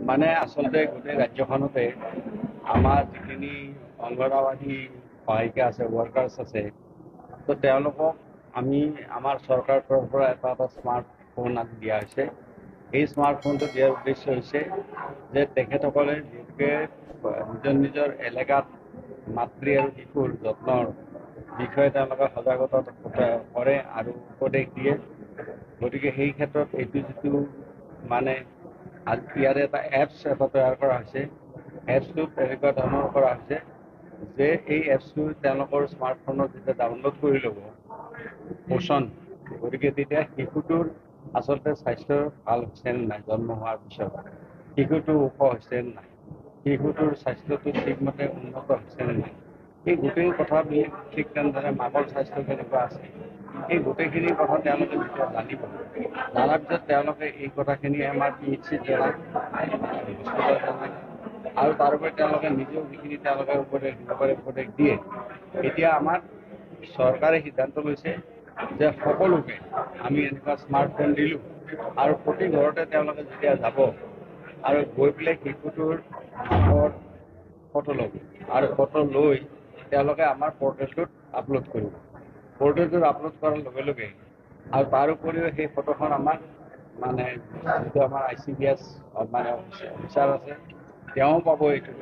মানে আচলতে গোটেই ৰাজ্যখনতে আমাৰ যিখিনি অংগনবাড়ী সহায়িকা আছে, ৱৰ্কাৰ্ছ আছে, তো তেওঁলোকক আমি আমাৰ চৰকাৰৰ তৰফৰ পৰা এটা স্মাৰ্টফোন দিয়া হৈছে। এই স্মাৰ্টফোনটো দিয়াৰ উদ্দেশ্য হৈছে যে তেখেতসকলে যিহেতুকে নিজৰ এলেকাত মাতৃ আৰু শিশুৰ যত্নৰ বিষয়ে তেওঁলোকে সজাগতা কৰে আৰু উপদেশ দিয়ে। গতিকে সেই ক্ষেত্ৰত এইটো যিটো মানে ইয়াৰে এটা এপছ এটা তৈয়াৰ কৰা হৈছে। এপছটোত এনেকুৱা ধৰণৰ কৰা হৈছে যে এই এপছটো তেওঁলোকৰ স্মাৰ্টফোনত যেতিয়া ডাউনলোড কৰি ল'ব পোষণ, গতিকে তেতিয়া শিশুটোৰ আচলতে স্বাস্থ্য ভাল হৈছে নে নাই, জন্ম হোৱাৰ পিছত শিশুটো ওখ হৈছে নে নাই, শিশুটোৰ স্বাস্থ্যটো ঠিকমতে উন্নত হৈছে নে নাই, এই গোটেই কথাবিলাক ঠিক তেনেদৰে মাকৰ স্বাস্থ্য কেনেকুৱা আছে, এই গোটেইখিনি কথা তেওঁলোকে যেতিয়া জানিব, জনাৰ পিছত তেওঁলোকে এই কথাখিনি আমাৰ PHCত জনায়, হস্পিটেলত জনায়, আৰু তাৰোপৰি তেওঁলোকে নিজেও যিখিনি তেওঁলোকে উপদেশ দিব পাৰে উপদেশ দিয়ে। এতিয়া আমাৰ চৰকাৰে সিদ্ধান্ত লৈছে যে সকলোকে আমি এনেকুৱা স্মাৰ্টফোন দিলোঁ আৰু প্ৰতি ঘৰতে তেওঁলোকে যেতিয়া যাব আৰু গৈ পেলাই শিশুটোৰ মাকৰ ফটো ল'ব আৰু ফটো লৈ তেওঁলোকে আমাৰ পৰ্টেলটোত আপলোড কৰিব। পৰ্টেলটোত আপলোড কৰাৰ লগে লগে আৰু তাৰ উপৰিও সেই ফটোখন আমাক মানে যিটো আমাৰ ICDS মানে অফিচাৰ আছে তেওঁ পাব এইটো